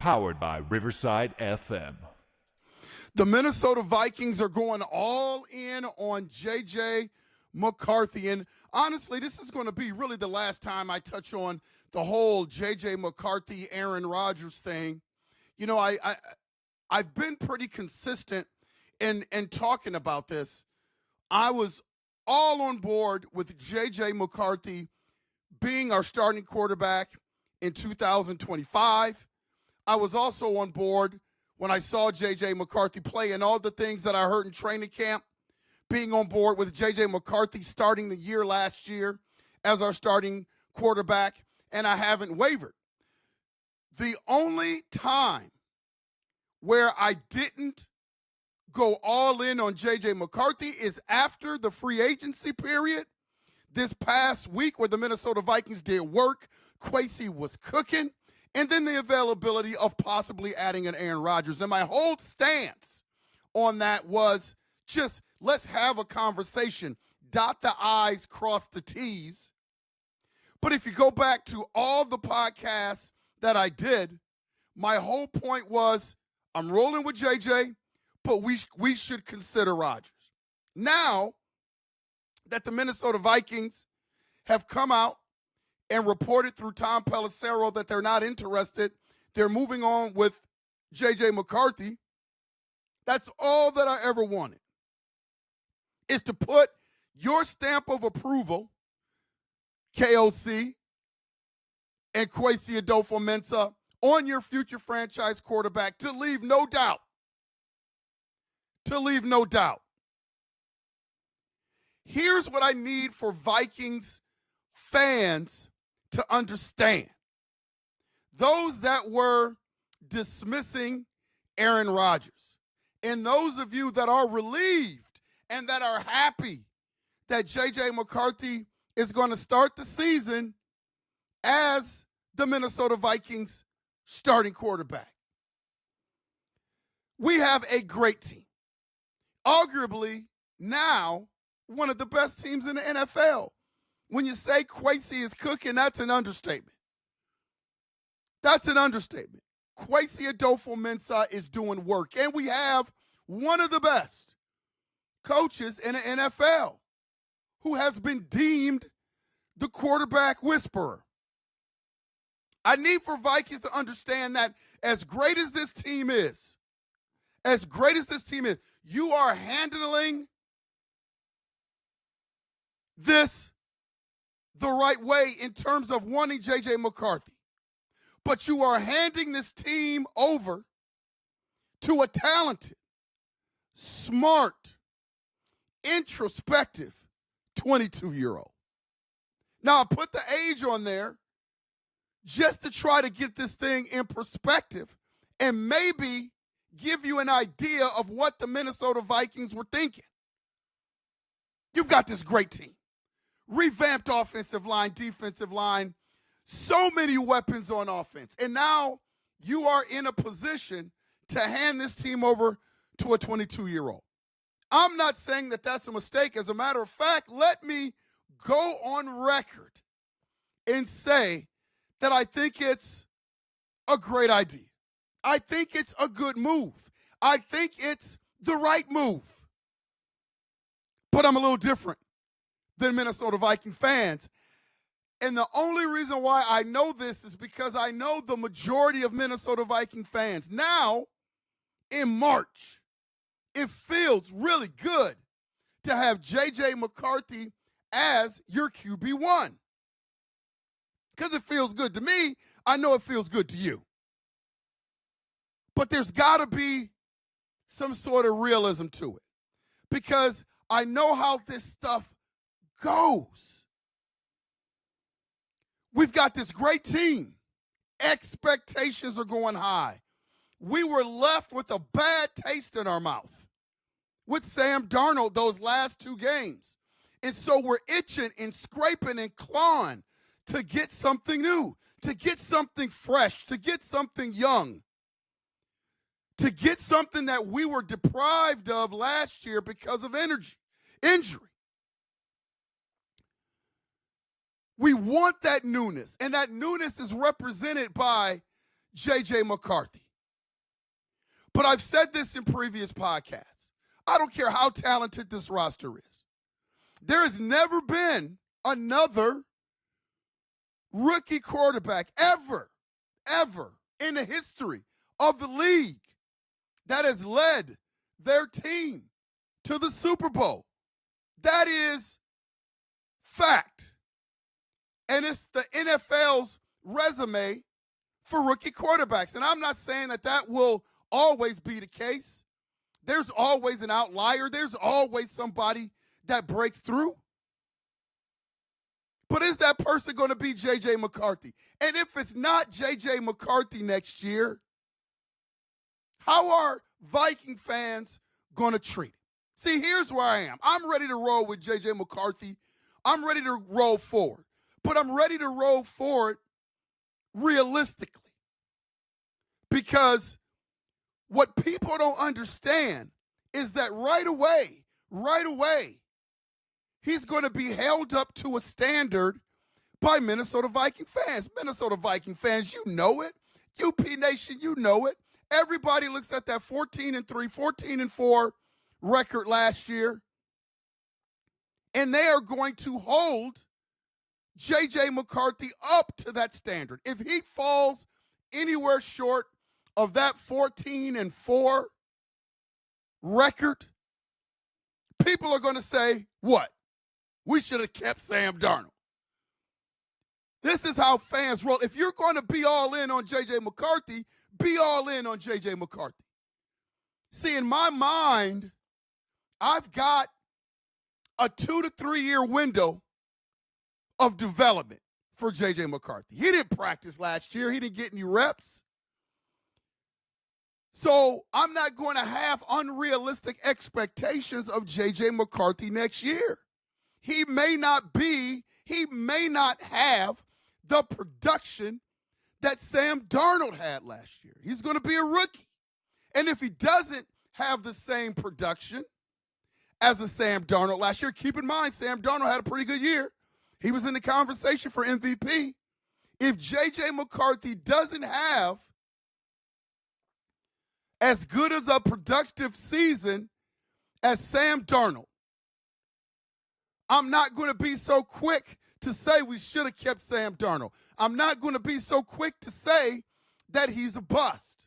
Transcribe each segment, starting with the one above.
powered by Riverside FM. The Minnesota Vikings are going all in on JJ McCarthy. And honestly, this is going to be really the last time I touch on the whole JJ McCarthy, Aaron Rodgers thing. You know, I've been pretty consistent in talking about this. I was all on board with JJ McCarthy being our starting quarterback in 2025. I was also on board when I saw JJ McCarthy play and all the things that I heard in training camp, being on board with JJ McCarthy starting the year last year as our starting quarterback, and I haven't wavered. The only time where I didn't go all in on JJ McCarthy is after the free agency period this past week, where the Minnesota Vikings did work. Quasi was cooking, and then the availability of possibly adding an Aaron Rodgers. And my whole stance on that was just, let's have a conversation, dot the I's, cross the T's. But if you go back to all the podcasts that I did, my whole point was, I'm rolling with JJ, but we should consider Rodgers. Now that the Minnesota Vikings have come out and reported through Tom Pelissero that they're not interested, they're moving on with JJ McCarthy, that's all that I ever wanted, is to put your stamp of approval, KOC, and Quasi Adolfo Mensa, on your future franchise quarterback, to leave no doubt. Here's what I need for Vikings fans to understand. Those that were dismissing Aaron Rodgers, and those of you that are relieved and that are happy that JJ McCarthy is going to start the season as the Minnesota Vikings starting quarterback. We have a great team. Arguably, now, one of the best teams in the NFL. When you say Quasi is cooking, that's an understatement. Quasi Adolfo Mensa is doing work. And we have one of the best coaches in the NFL who has been deemed the quarterback whisperer. I need for Vikings to understand that as great as this team is, you are handling this the right way in terms of wanting JJ McCarthy. But you are handing this team over to a talented, smart, introspective 22-year-old. Now, I put the age on there just to try to get this thing in perspective and maybe give you an idea of what the Minnesota Vikings were thinking. You've got this great team. Revamped offensive line, defensive line, so many weapons on offense. And now you are in a position to hand this team over to a 22-year-old. I'm not saying that that's a mistake. As a matter of fact, let me go on record and say that I think it's a great idea. I think it's a good move. I think it's the right move. But I'm a little different than Minnesota Viking fans. And the only reason why I know this is because I know the majority of Minnesota Viking fans. Now, in March, it feels really good to have JJ McCarthy as your QB1. Because it feels good to me. I know it feels good to you. But there's got to be some sort of realism to it. Because I know how this stuff goes. We've got this great team. Expectations are going high. We were left with a bad taste in our mouth with Sam Darnold those last two games. And so we're itching and scraping and clawing to get something new, to get something fresh, to get something young, to get something that we were deprived of last year because of injury. We want that newness, and that newness is represented by JJ McCarthy. But I've said this in previous podcasts. I don't care how talented this roster is. There has never been another rookie quarterback ever in the history of the league that has led their team to the Super Bowl. That is fact. And it's the NFL's resume for rookie quarterbacks. And I'm not saying that that will always be the case. There's always an outlier. There's always somebody that breaks through. But is that person going to be JJ McCarthy? And if it's not JJ McCarthy next year, how are Viking fans going to treat it? See, here's where I am. I'm ready to roll with JJ McCarthy. I'm ready to roll forward. But I'm ready to roll forward realistically. Because what people don't understand is that right away, he's going to be held up to a standard by Minnesota Viking fans. Minnesota Viking fans, you know it. UP Nation, you know it. Everybody looks at that 14-3, 14-4 record last year, and they are going to hold JJ McCarthy up to that standard. If he falls anywhere short of that 14-4 record, people are going to say, what? We should have kept Sam Darnold. This is how fans roll. If you're going to be all in on JJ McCarthy, be all in on JJ McCarthy. See, in my mind, I've got a 2 to 3 year window of development for JJ McCarthy. He didn't practice last year. He didn't get any reps. So I'm not going to have unrealistic expectations of JJ McCarthy next year. He may not have the production that Sam Darnold had last year. He's going to be a rookie. And if he doesn't have the same production as a Sam Darnold last year, keep in mind, Sam Darnold had a pretty good year. He was in the conversation for MVP. If JJ McCarthy doesn't have as good as a productive season as Sam Darnold, I'm not going to be so quick to say we should have kept Sam Darnold. I'm not going to be so quick to say that he's a bust.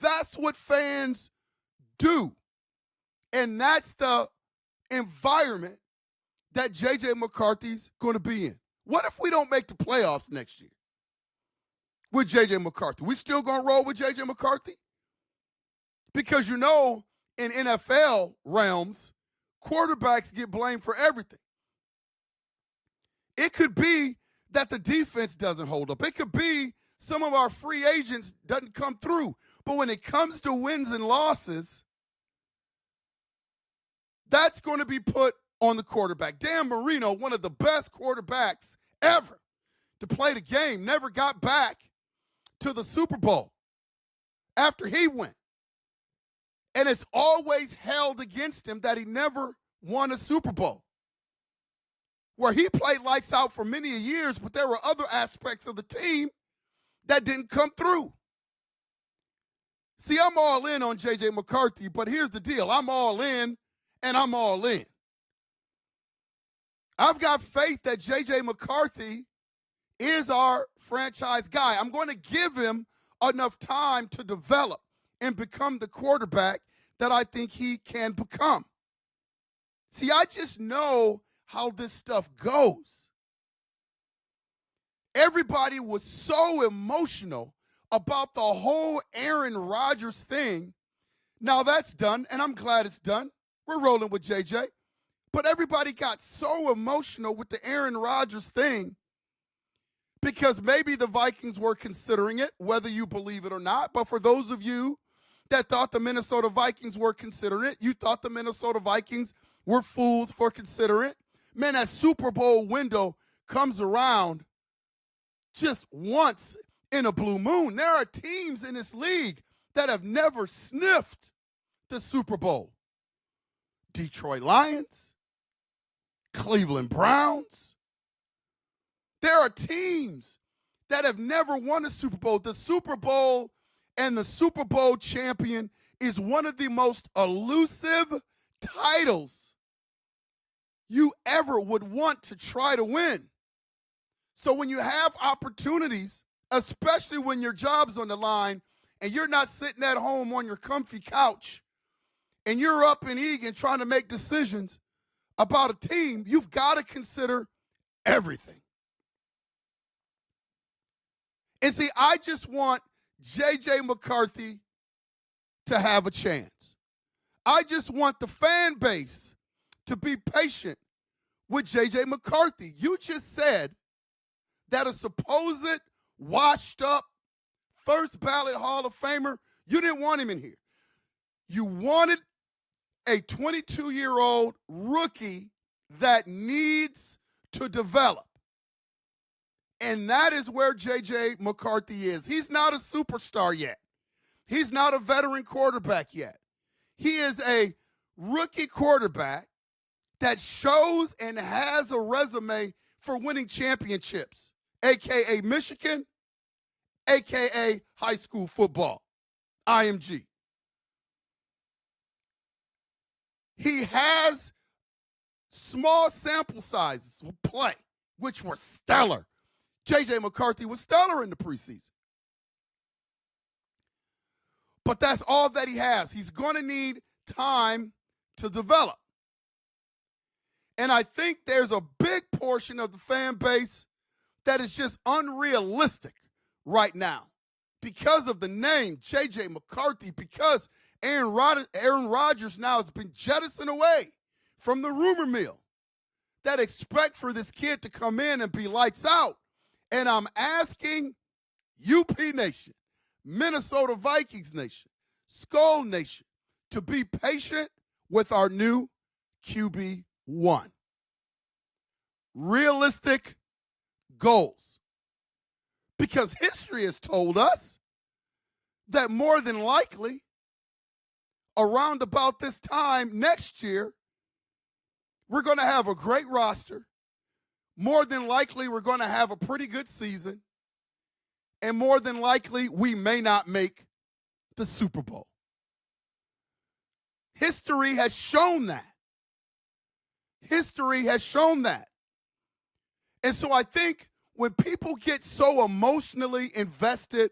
That's what fans do. And that's the environment that JJ McCarthy's going to be in. What if we don't make the playoffs next year with JJ McCarthy? We still going to roll with JJ McCarthy? Because you know, in NFL realms, quarterbacks get blamed for everything. It could be that the defense doesn't hold up. It could be some of our free agents doesn't come through. But when it comes to wins and losses, that's going to be put on the quarterback. Dan Marino, one of the best quarterbacks ever to play the game, never got back to the Super Bowl after he went. And it's always held against him that he never won a Super Bowl, where he played lights out for many years, but there were other aspects of the team that didn't come through. See, I'm all in on JJ McCarthy, but here's the deal. I'm all in, and I'm all in. I've got faith that JJ McCarthy is our franchise guy. I'm going to give him enough time to develop and become the quarterback that I think he can become. See, I just know how this stuff goes. Everybody was so emotional about the whole Aaron Rodgers thing. Now that's done, and I'm glad it's done. We're rolling with JJ. But everybody got so emotional with the Aaron Rodgers thing because maybe the Vikings were considering it, whether you believe it or not. But for those of you that thought the Minnesota Vikings were considering it, you thought the Minnesota Vikings were fools for considering it. Man, that Super Bowl window comes around just once in a blue moon. There are teams in this league that have never sniffed the Super Bowl. Detroit Lions, Cleveland Browns. There are teams that have never won a Super Bowl. The Super Bowl and the Super Bowl champion is one of the most elusive titles you ever would want to try to win. So when you have opportunities, especially when your job's on the line and you're not sitting at home on your comfy couch and you're up and eating trying to make decisions about a team, you've got to consider everything. And see, I just want JJ McCarthy to have a chance. I just want the fan base to be patient with JJ McCarthy. You just said that a supposed washed up first ballot Hall of Famer, you didn't want him in here. You wanted a 22-year-old rookie that needs to develop. And that is where JJ McCarthy is. He's not a superstar yet. He's not a veteran quarterback yet. He is a rookie quarterback that shows and has a resume for winning championships, a.k.a. Michigan, a.k.a. high school football, IMG. He has small sample sizes of play, which were stellar. J.J. McCarthy was stellar in the preseason. But that's all that he has. He's going to need time to develop. And I think there's a big portion of the fan base that is just unrealistic right now because of the name J.J. McCarthy, because Aaron Rodgers now has been jettisoned away from the rumor mill, that expect for this kid to come in and be lights out. And I'm asking UP Nation, Minnesota Vikings Nation, Skull Nation, to be patient with our new QB1. Realistic goals. Because history has told us that more than likely, around about this time next year, we're going to have a great roster. More than likely, we're going to have a pretty good season. And more than likely, we may not make the Super Bowl. History has shown that. History has shown that. And so I think when people get so emotionally invested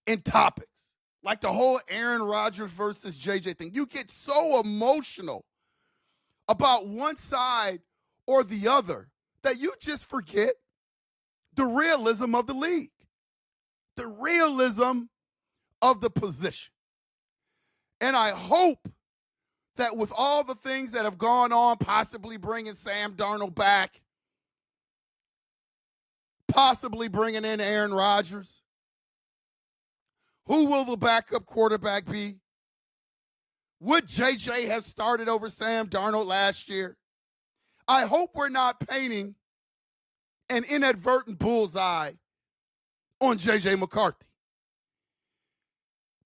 in topics, like the whole Aaron Rodgers versus JJ thing, you get so emotional about one side or the other that you just forget the realism of the league, the realism of the position. And I hope that with all the things that have gone on, possibly bringing Sam Darnold back, possibly bringing in Aaron Rodgers, who will the backup quarterback be? Would JJ have started over Sam Darnold last year? I hope we're not painting an inadvertent bullseye on JJ McCarthy.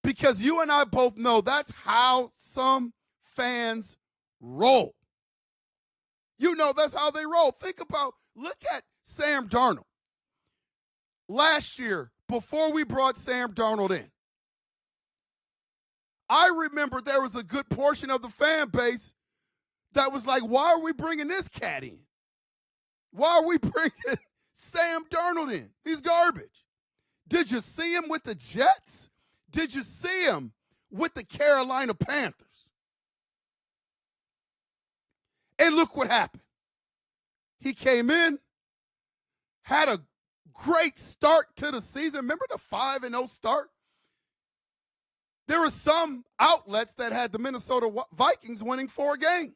Because you and I both know that's how some fans roll. You know that's how they roll. Look at Sam Darnold. Last year, before we brought Sam Darnold in, I remember there was a good portion of the fan base that was like, why are we bringing this cat in? Why are we bringing Sam Darnold in? He's garbage. Did you see him with the Jets? Did you see him with the Carolina Panthers? And look what happened. He came in, had a great start to the season. Remember the 5-0 start? There were some outlets that had the Minnesota Vikings winning 4 games.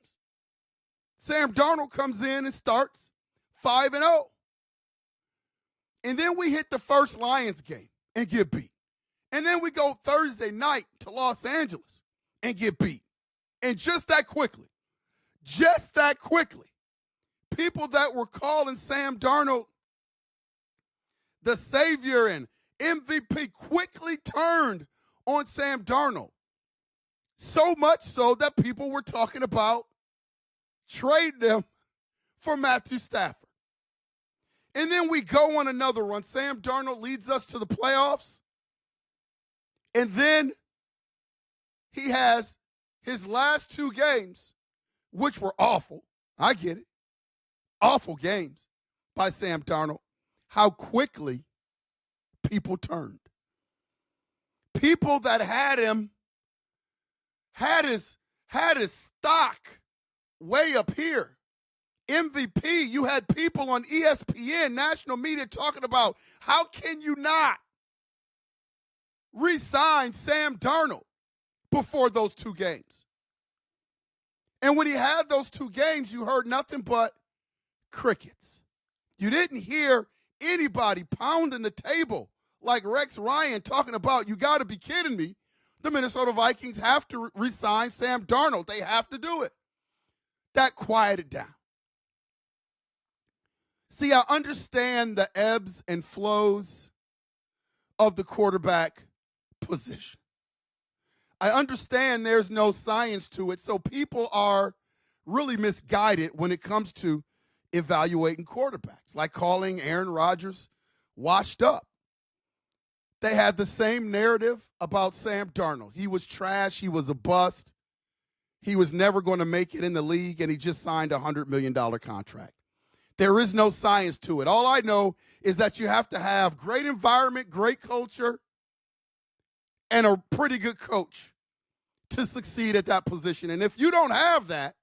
Sam Darnold comes in and starts 5-0. And then we hit the first Lions game and get beat. And then we go Thursday night to Los Angeles and get beat. And just that quickly, people that were calling Sam Darnold the savior and MVP quickly turned on Sam Darnold. So much so that people were talking about trading him for Matthew Stafford. And then we go on another run. Sam Darnold leads us to the playoffs. And then he has his last 2 games, which were awful. I get it. Awful games by Sam Darnold. How quickly people turned. People that had him had his stock way up here. MVP, you had people on ESPN, national media, talking about how can you not re-sign Sam Darnold before those 2 games. And when he had those 2 games, you heard nothing but crickets. You didn't hear anybody pounding the table like Rex Ryan talking about, you got to be kidding me. The Minnesota Vikings have to re-sign Sam Darnold. They have to do it. That quieted down. See, I understand the ebbs and flows of the quarterback position. I understand there's no science to it, so people are really misguided when it comes to evaluating quarterbacks, like calling Aaron Rodgers washed up. They had the same narrative about Sam Darnold. He was trash. He was a bust. He was never going to make it in the league, and he just signed a $100 million contract. There is no science to it. All I know is that you have to have great environment, great culture, and a pretty good coach to succeed at that position. And if you don't have that,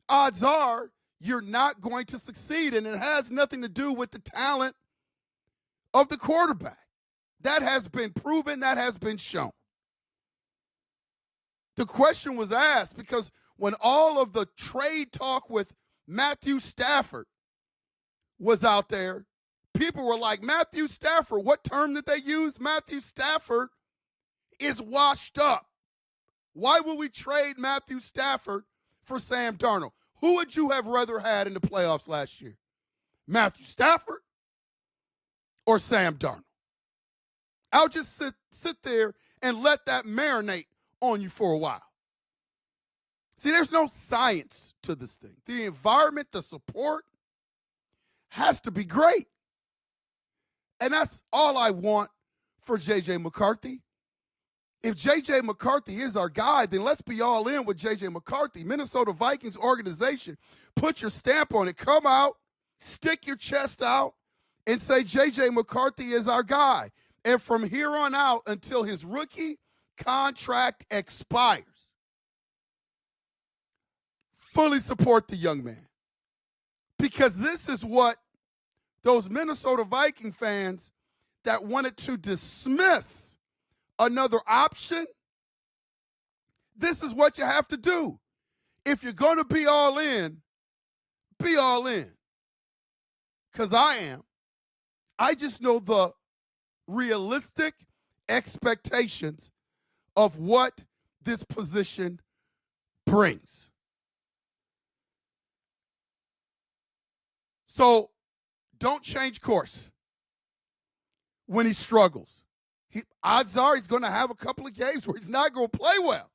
odds are you're not going to succeed, and it has nothing to do with the talent of the quarterback. That has been proven. That has been shown. The question was asked because when all of the trade talk with Matthew Stafford was out there, people were like, Matthew Stafford, what term did they use? Matthew Stafford is washed up. Why would we trade Matthew Stafford for Sam Darnold? Who would you have rather had in the playoffs last year? Matthew Stafford or Sam Darnold? I'll just sit there and let that marinate on you for a while. See, there's no science to this thing. The environment, the support has to be great. And that's all I want for JJ McCarthy. If JJ McCarthy is our guy, then let's be all in with JJ McCarthy. Minnesota Vikings organization, put your stamp on it. Come out, stick your chest out, and say JJ McCarthy is our guy. And from here on out until his rookie contract expires, fully support the young man. Because this is what those Minnesota Viking fans that wanted to dismiss another option, this is what you have to do. If you're going to be all in, be all in. Because I am. I just know the realistic expectations of what this position brings. So don't change course when he struggles. Odds are he's going to have a couple of games where he's not going to play well.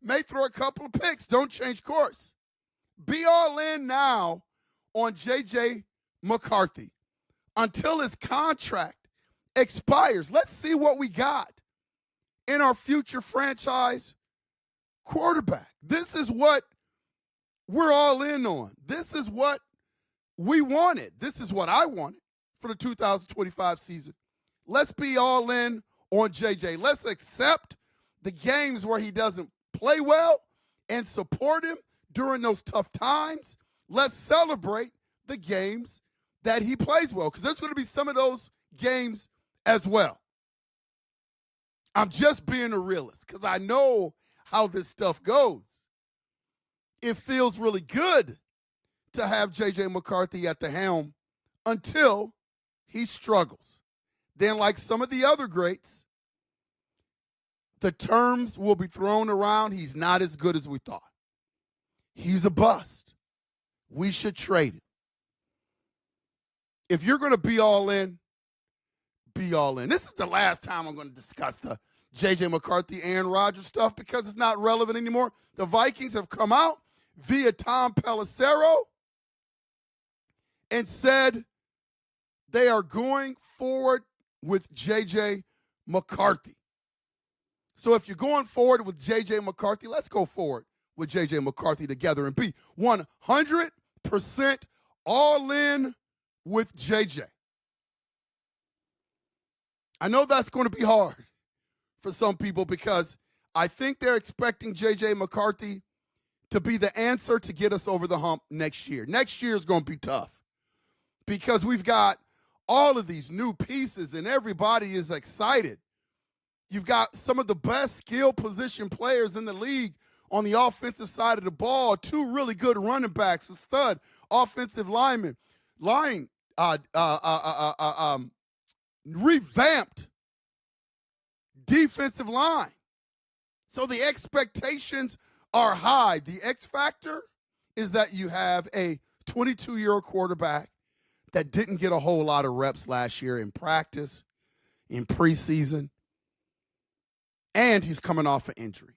May throw a couple of picks. Don't change course. Be all in now on JJ McCarthy until his contract expires. Let's see what we got in our future franchise quarterback. This is what we're all in on. This is what we wanted. This is what I wanted for the 2025 season. Let's be all in on JJ. Let's accept the games where he doesn't play well and support him during those tough times. Let's celebrate the games that he plays well, because there's going to be some of those games as well. I'm just being a realist because I know how this stuff goes. It feels really good to have JJ McCarthy at the helm until he struggles. Then, like some of the other greats, the terms will be thrown around. He's not as good as we thought. He's a bust. We should trade him. If you're going to be all in, be all in. This is the last time I'm going to discuss the JJ McCarthy, Aaron Rodgers stuff because it's not relevant anymore. The Vikings have come out via Tom Pelissero and said they are going forward with JJ McCarthy. So if you're going forward with JJ McCarthy, let's go forward with JJ McCarthy together and be 100% all in with JJ. I know that's going to be hard for some people because I think they're expecting JJ McCarthy to be the answer to get us over the hump next year. Next year is going to be tough because we've got all of these new pieces and everybody is excited. You've got some of the best skill position players in the league on the offensive side of the ball, two really good running backs, a stud offensive lineman, revamped defensive line. So the expectations are high. The X factor is that you have a 22-year-old quarterback that didn't get a whole lot of reps last year in practice, in preseason, and he's coming off an injury.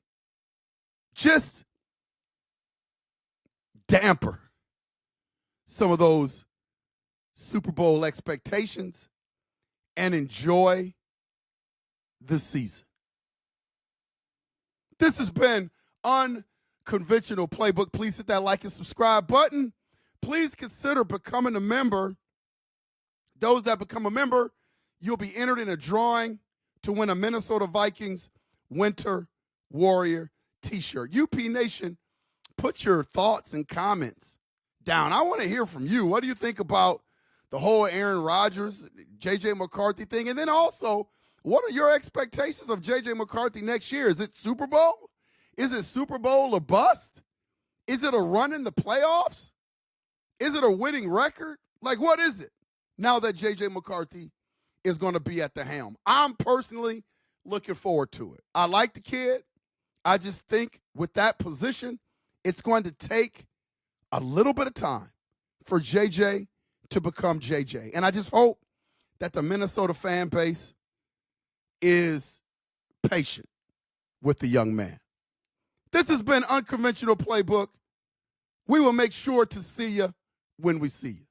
Just damper some of those Super Bowl expectations and enjoy the season. This has been Unconventional Playbook. Please hit that like and subscribe button. Please consider becoming a member. Those that become a member, you'll be entered in a drawing to win a Minnesota Vikings Winter Warrior t-shirt. UP Nation, put your thoughts and comments down. I want to hear from you. What do you think about the whole Aaron Rodgers, JJ McCarthy thing? And then also, what are your expectations of JJ McCarthy next year? Is it Super Bowl? Is it Super Bowl or bust? Is it a run in the playoffs? Is it a winning record? Like, what is it now that JJ McCarthy is going to be at the helm? I'm personally looking forward to it. I like the kid. I just think with that position, it's going to take a little bit of time for JJ to become JJ. And I just hope that the Minnesota fan base is patient with the young man. This has been Unconventional Playbook. We will make sure to see you when we see you.